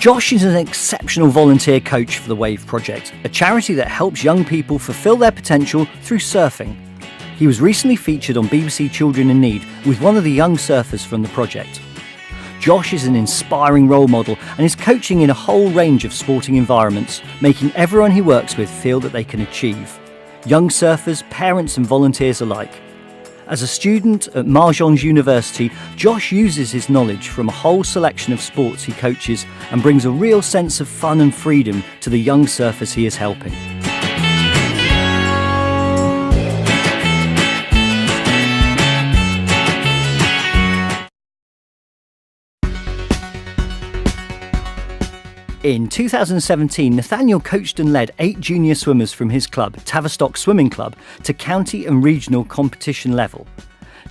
Josh is an exceptional volunteer coach for the Wave Project, a charity that helps young people fulfil their potential through surfing. He was recently featured on BBC Children in Need with one of the young surfers from the project. Josh is an inspiring role model and is coaching in a whole range of sporting environments, making everyone he works with feel that they can achieve. Young surfers, parents and volunteers alike. As a student at Marjons University, Josh uses his knowledge from a whole selection of sports he coaches and brings a real sense of fun and freedom to the young surfers he is helping. In 2017, Nathaniel coached and led 8 junior swimmers from his club, Tavistock Swimming Club, to county and regional competition level.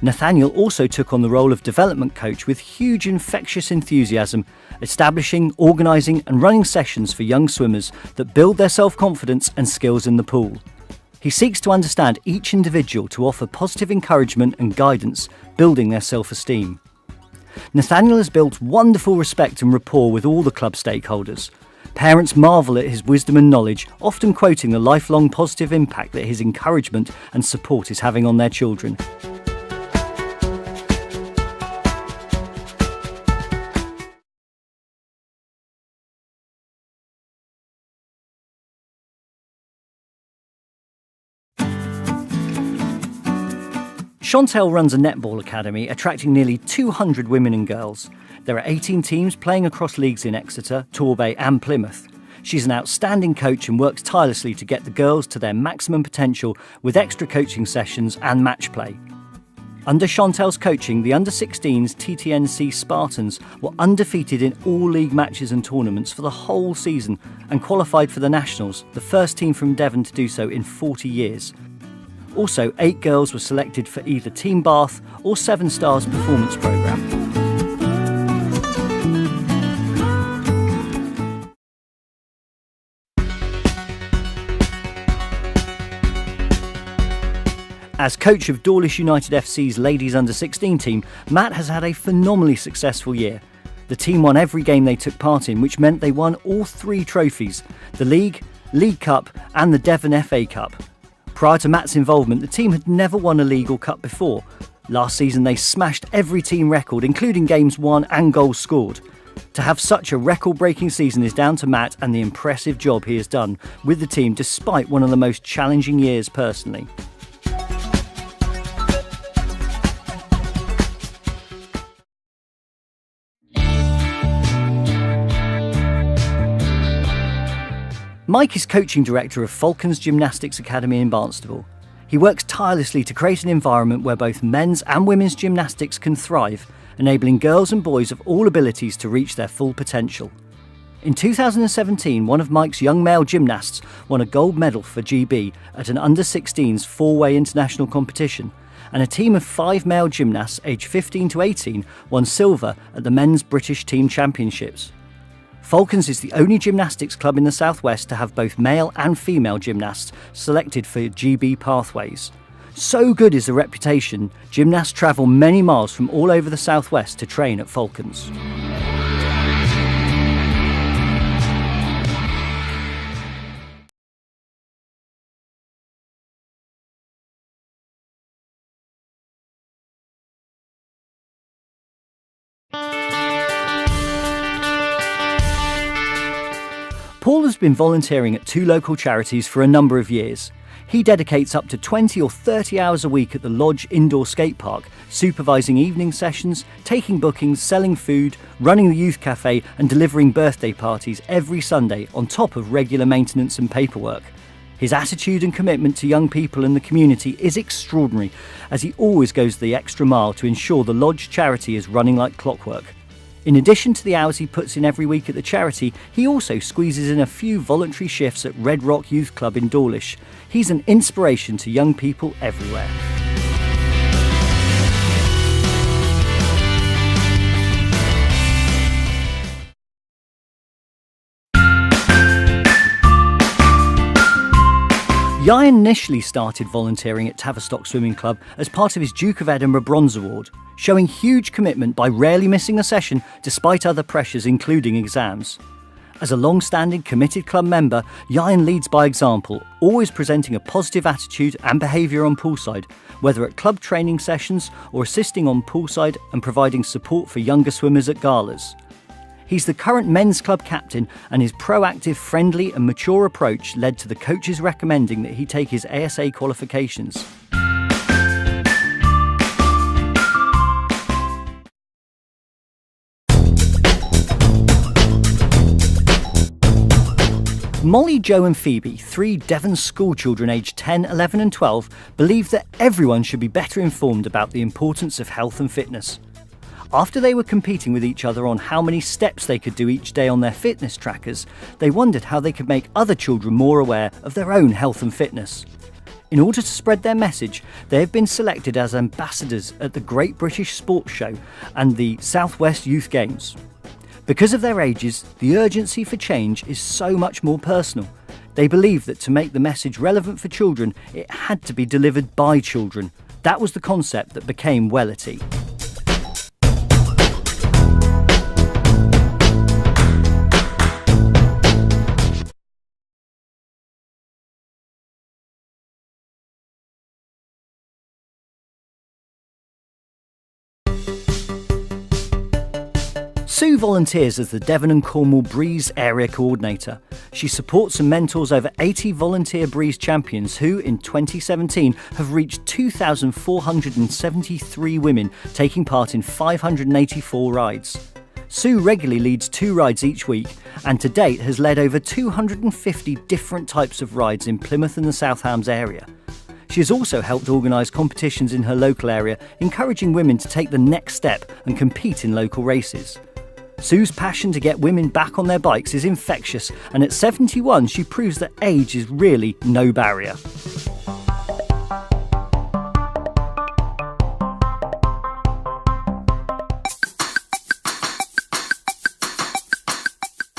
Nathaniel also took on the role of development coach with huge infectious enthusiasm, establishing, organising and running sessions for young swimmers that build their self-confidence and skills in the pool. He seeks to understand each individual to offer positive encouragement and guidance, building their self-esteem. Nathaniel has built wonderful respect and rapport with all the club stakeholders. Parents marvel at his wisdom and knowledge, often quoting the lifelong positive impact that his encouragement and support is having on their children. Chantel runs a netball academy attracting nearly 200 women and girls. There are 18 teams playing across leagues in Exeter, Torbay and Plymouth. She's an outstanding coach and works tirelessly to get the girls to their maximum potential with extra coaching sessions and match play. Under Chantel's coaching, the under-16s TTNC Spartans were undefeated in all league matches and tournaments for the whole season and qualified for the Nationals, the first team from Devon to do so in 40 years. Also, 8 girls were selected for either Team Bath or 7 Stars Performance Programme. As coach of Dawlish United FC's ladies under-16 team, Matt has had a phenomenally successful year. The team won every game they took part in, which meant they won all 3 trophies: the League, League Cup and the Devon FA Cup. Prior to Matt's involvement, the team had never won a league or cup before. Last season they smashed every team record, including games won and goals scored. To have such a record-breaking season is down to Matt and the impressive job he has done with the team despite one of the most challenging years personally. Mike is coaching director of Falcons Gymnastics Academy in Barnstaple. He works tirelessly to create an environment where both men's and women's gymnastics can thrive, enabling girls and boys of all abilities to reach their full potential. In 2017, one of Mike's young male gymnasts won a gold medal for GB at an under-16s 4-way international competition, and a team of 5 male gymnasts aged 15 to 18 won silver at the Men's British Team Championships. Falcons is the only gymnastics club in the southwest to have both male and female gymnasts selected for GB pathways. So good is the reputation, gymnasts travel many miles from all over the southwest to train at Falcons. Paul has been volunteering at 2 local charities for a number of years. He dedicates up to 20 or 30 hours a week at the Lodge Indoor Skate Park, supervising evening sessions, taking bookings, selling food, running the youth cafe and delivering birthday parties every Sunday on top of regular maintenance and paperwork. His attitude and commitment to young people and the community is extraordinary, as he always goes the extra mile to ensure the Lodge charity is running like clockwork. In addition to the hours he puts in every week at the charity, he also squeezes in a few voluntary shifts at Red Rock Youth Club in Dawlish. He's an inspiration to young people everywhere. Jan initially started volunteering at Tavistock Swimming Club as part of his Duke of Edinburgh Bronze Award, showing huge commitment by rarely missing a session despite other pressures including exams. As a long-standing committed club member, Yayan leads by example, always presenting a positive attitude and behaviour on poolside, whether at club training sessions or assisting on poolside and providing support for younger swimmers at galas. He's the current men's club captain, and his proactive, friendly and mature approach led to the coaches recommending that he take his ASA qualifications. Molly, Joe and Phoebe, three Devon school children aged 10, 11 and 12, believe that everyone should be better informed about the importance of health and fitness. After they were competing with each other on how many steps they could do each day on their fitness trackers, they wondered how they could make other children more aware of their own health and fitness. In order to spread their message, they have been selected as ambassadors at the Great British Sports Show and the South West Youth Games. Because of their ages, the urgency for change is so much more personal. They believe that to make the message relevant for children, it had to be delivered by children. That was the concept that became Wellity. Sue volunteers as the Devon and Cornwall Breeze Area Coordinator. She supports and mentors over 80 volunteer Breeze champions who, in 2017, have reached 2,473 women, taking part in 584 rides. Sue regularly leads 2 rides each week, and to date has led over 250 different types of rides in Plymouth and the South Hams area. She has also helped organise competitions in her local area, encouraging women to take the next step and compete in local races. Sue's passion to get women back on their bikes is infectious, and at 71 she proves that age is really no barrier.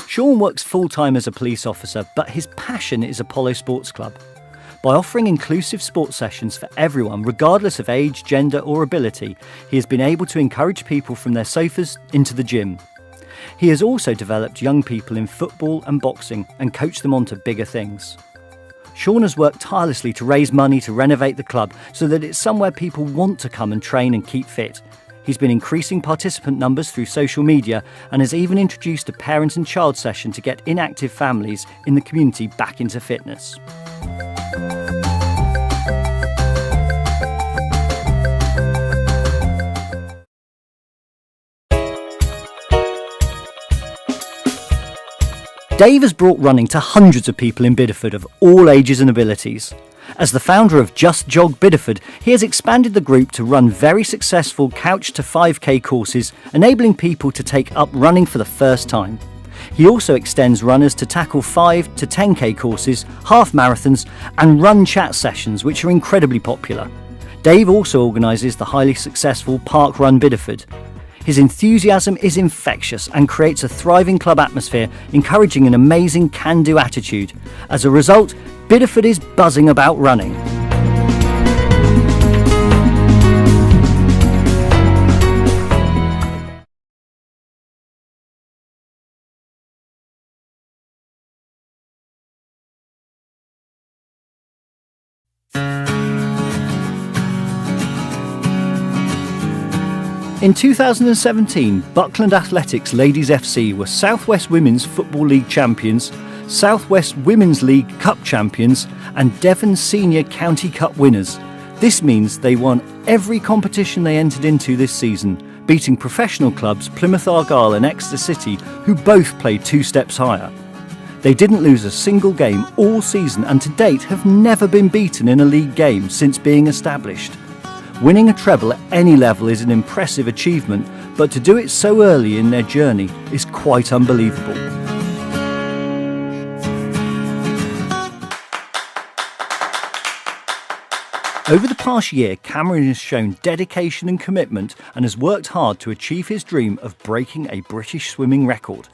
Sean works full-time as a police officer, but his passion is Apollo Sports Club. By offering inclusive sports sessions for everyone, regardless of age, gender or ability, he has been able to encourage people from their sofas into the gym. He has also developed young people in football and boxing and coached them on to bigger things. Sean has worked tirelessly to raise money to renovate the club so that it's somewhere people want to come and train and keep fit. He's been increasing participant numbers through social media and has even introduced a parent and child session to get inactive families in the community back into fitness. Dave has brought running to hundreds of people in Bideford of all ages and abilities. As the founder of Jog Bideford, he has expanded the group to run very successful couch to 5k courses, enabling people to take up running for the first time. He also extends runners to tackle 5 to 10k courses, half marathons and run chat sessions, which are incredibly popular. Dave also organises the highly successful Park Run Bideford. His enthusiasm is infectious and creates a thriving club atmosphere, encouraging an amazing can-do attitude. As a result, Bideford is buzzing about running. In 2017, Buckland Athletics Ladies FC were South West Women's Football League champions, South West Women's League Cup champions and Devon Senior County Cup winners. This means they won every competition they entered into this season, beating professional clubs Plymouth Argyle and Exeter City, who both played 2 steps higher. They didn't lose a single game all season and to date have never been beaten in a league game since being established. Winning a treble at any level is an impressive achievement, but to do it so early in their journey is quite unbelievable. Over the past year, Cameron has shown dedication and commitment and has worked hard to achieve his dream of breaking a British swimming record.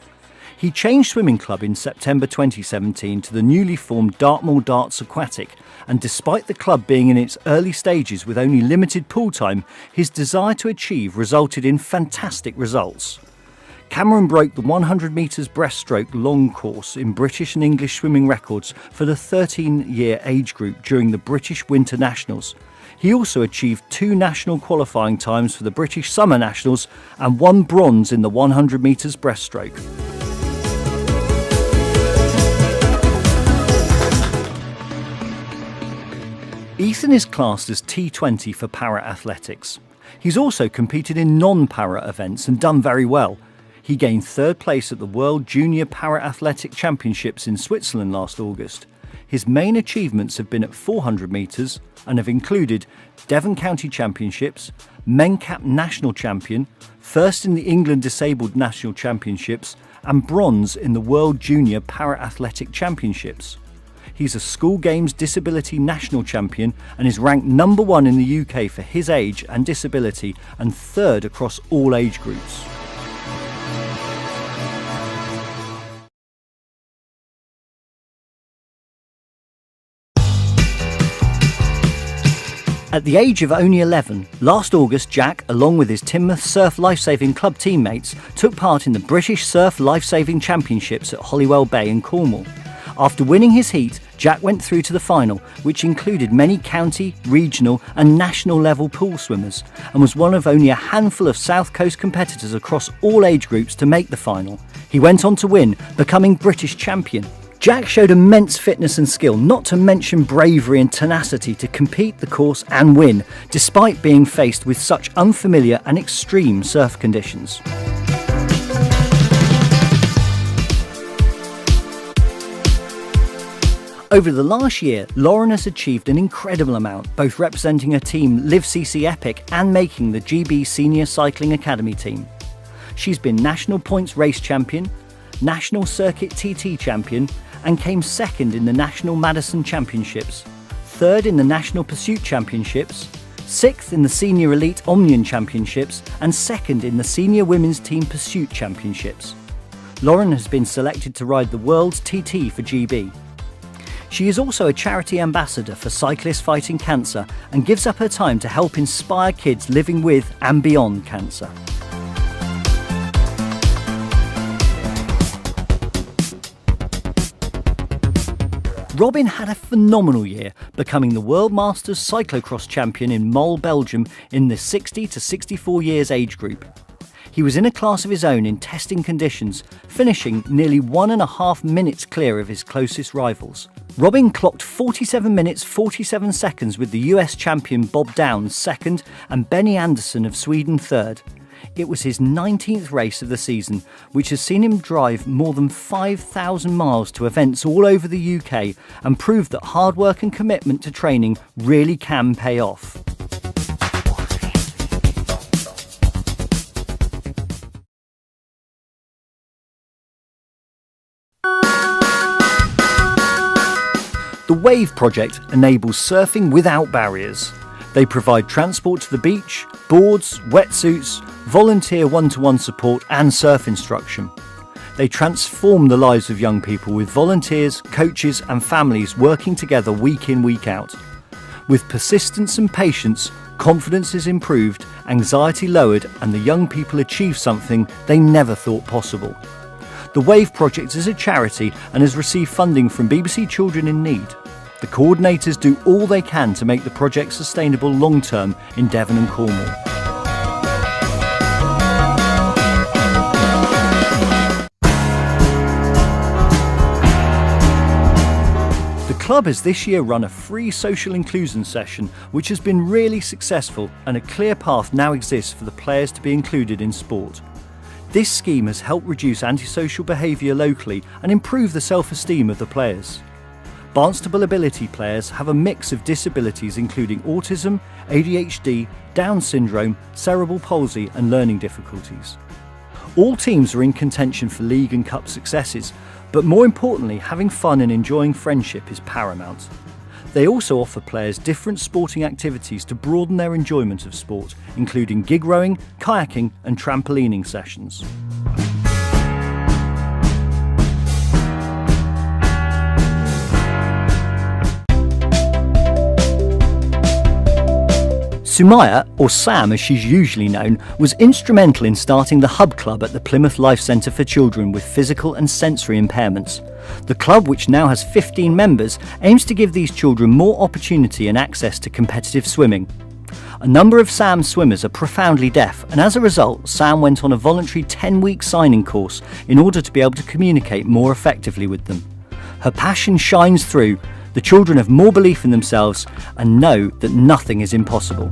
He changed swimming club in September 2017 to the newly formed Dartmoor Darts Aquatic, and despite the club being in its early stages with only limited pool time, his desire to achieve resulted in fantastic results. Cameron broke the 100 metres breaststroke long course in British and English swimming records for the 13-year age group during the British Winter Nationals. He also achieved 2 national qualifying times for the British Summer Nationals and 1 bronze in the 100 metres breaststroke. Ethan is classed as T20 for para-athletics. He's also competed in non-para events and done very well. He gained 3rd place at the World Junior Para-Athletic Championships in Switzerland last August. His main achievements have been at 400 metres and have included Devon County Championships, Mencap National Champion, 1st in the England Disabled National Championships and bronze in the World Junior Para-Athletic Championships. He's a School Games Disability National Champion and is ranked number 1 in the UK for his age and disability and 3rd across all age groups. At the age of only 11, last August Jack, along with his Teignmouth Surf Lifesaving Club teammates, took part in the British Surf Lifesaving Championships at Holywell Bay in Cornwall. After winning his heat, Jack went through to the final, which included many county, regional and national level pool swimmers, and was one of only a handful of South Coast competitors across all age groups to make the final. He went on to win, becoming British champion. Jack showed immense fitness and skill, not to mention bravery and tenacity to compete the course and win, despite being faced with such unfamiliar and extreme surf conditions. Over the last year, Lauren has achieved an incredible amount, both representing her team Live CC Epic and making the GB Senior Cycling Academy team. She's been National Points Race Champion, National Circuit TT Champion, and came 2nd in the National Madison Championships, 3rd in the National Pursuit Championships, 6th in the Senior Elite Omnium Championships, and 2nd in the Senior Women's Team Pursuit Championships. Lauren has been selected to ride the World's TT for GB. She is also a charity ambassador for Cyclists Fighting Cancer and gives up her time to help inspire kids living with and beyond cancer. Robin had a phenomenal year, becoming the World Masters Cyclocross champion in Mol, Belgium in the 60 to 64 years age group. He was in a class of his own in testing conditions, finishing nearly 1.5 minutes clear of his closest rivals. Robin clocked 47 minutes 47 seconds with the US champion Bob Downs 2nd and Benny Andersson of Sweden 3rd. It was his 19th race of the season, which has seen him drive more than 5,000 miles to events all over the UK and proved that hard work and commitment to training really can pay off. The Wave project enables surfing without barriers. They provide transport to the beach, boards, wetsuits, volunteer one-to-one support and surf instruction. They transform the lives of young people with volunteers, coaches and families working together week in, week out. With persistence and patience, confidence is improved, anxiety lowered and the young people achieve something they never thought possible. The Wave project is a charity and has received funding from BBC Children in Need. The coordinators do all they can to make the project sustainable long-term in Devon and Cornwall. The club has this year run a free social inclusion session which has been really successful, and a clear path now exists for the players to be included in sport. This scheme has helped reduce antisocial behaviour locally and improve the self-esteem of the players. Barnstable Ability players have a mix of disabilities including autism, ADHD, Down syndrome, cerebral palsy and learning difficulties. All teams are in contention for league and cup successes, but more importantly, having fun and enjoying friendship is paramount. They also offer players different sporting activities to broaden their enjoyment of sport, including gig rowing, kayaking and trampolining sessions. Sumaya, or Sam as she's usually known, was instrumental in starting the Hub Club at the Plymouth Life Centre for children with physical and sensory impairments. The club, which now has 15 members, aims to give these children more opportunity and access to competitive swimming. A number of Sam's swimmers are profoundly deaf, and as a result, Sam went on a voluntary 10-week signing course in order to be able to communicate more effectively with them. Her passion shines through. The children have more belief in themselves and know that nothing is impossible.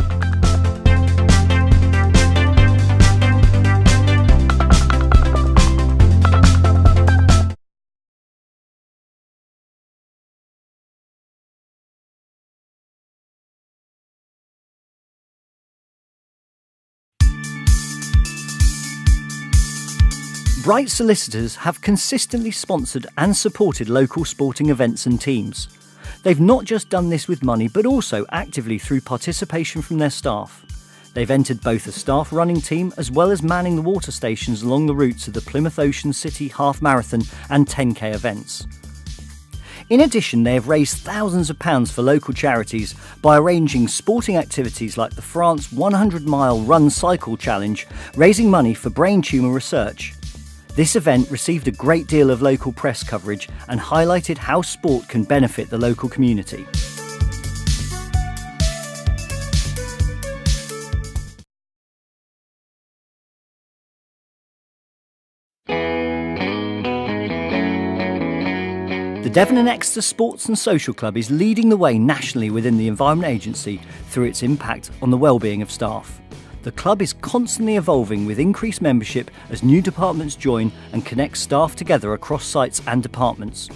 Bright Solicitors have consistently sponsored and supported local sporting events and teams. They've not just done this with money, but also actively through participation from their staff. They've entered both a staff running team as well as manning the water stations along the routes of the Plymouth Ocean City Half Marathon and 10k events. In addition, they have raised thousands of pounds for local charities by arranging sporting activities like the France 100-mile Run Cycle Challenge, raising money for brain tumour research. This event received a great deal of local press coverage and highlighted how sport can benefit the local community. The Devon and Exeter Sports and Social Club is leading the way nationally within the Environment Agency through its impact on the well-being of staff. The club is constantly evolving with increased membership as new departments join and connect staff together across sites and departments.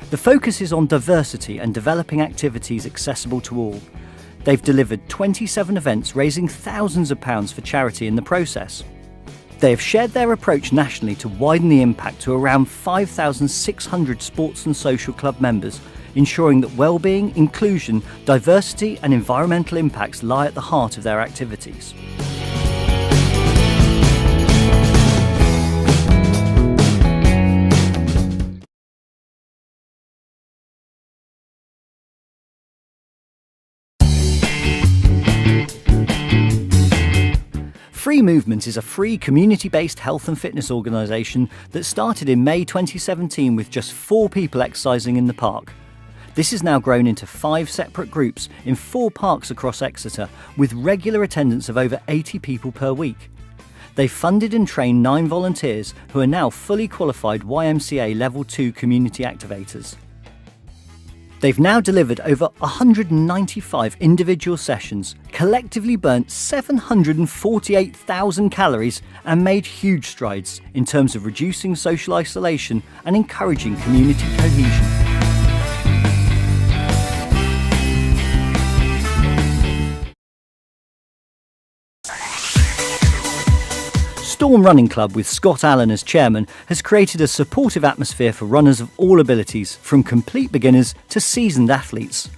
The focus is on diversity and developing activities accessible to all. They've delivered 27 events, raising thousands of pounds for charity in the process. They have shared their approach nationally to widen the impact to around 5,600 sports and social club members, ensuring that well-being, inclusion, diversity and environmental impacts lie at the heart of their activities. Free Movement is a free community-based health and fitness organisation that started in May 2017 with just 4 people exercising in the park. This has now grown into 5 separate groups in 4 parks across Exeter, with regular attendance of over 80 people per week. They've funded and trained 9 volunteers who are now fully qualified YMCA Level 2 community activators. They've now delivered over 195 individual sessions, collectively burnt 748,000 calories and made huge strides in terms of reducing social isolation and encouraging community cohesion. Storm Running Club, with Scott Allen as chairman, has created a supportive atmosphere for runners of all abilities, from complete beginners to seasoned athletes.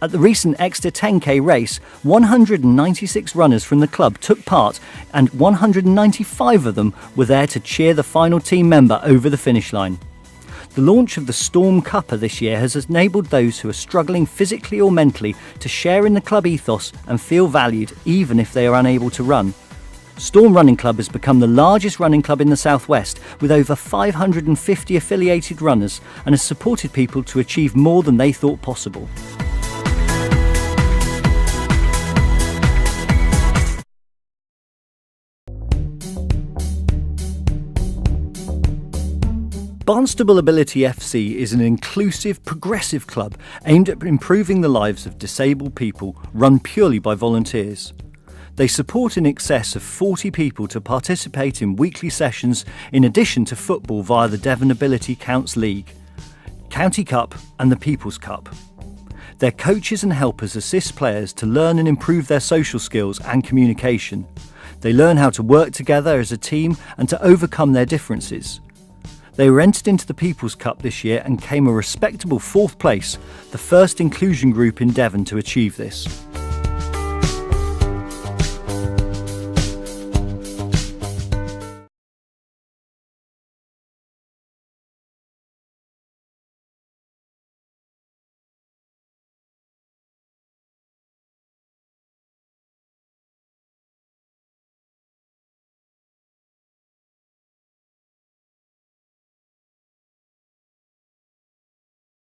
At the recent Exeter 10k race, 196 runners from the club took part, and 195 of them were there to cheer the final team member over the finish line. The launch of the Storm Cuppa this year has enabled those who are struggling physically or mentally to share in the club ethos and feel valued even if they are unable to run. Storm Running Club has become the largest running club in the southwest, with over 550 affiliated runners, and has supported people to achieve more than they thought possible. Barnstable Ability FC is an inclusive, progressive club aimed at improving the lives of disabled people, run purely by volunteers. They support in excess of 40 people to participate in weekly sessions, in addition to football via the Devon Ability Counts League, County Cup and the People's Cup. Their coaches and helpers assist players to learn and improve their social skills and communication. They learn how to work together as a team and to overcome their differences. They were entered into the People's Cup this year and came a respectable 4th place, the first inclusion group in Devon to achieve this.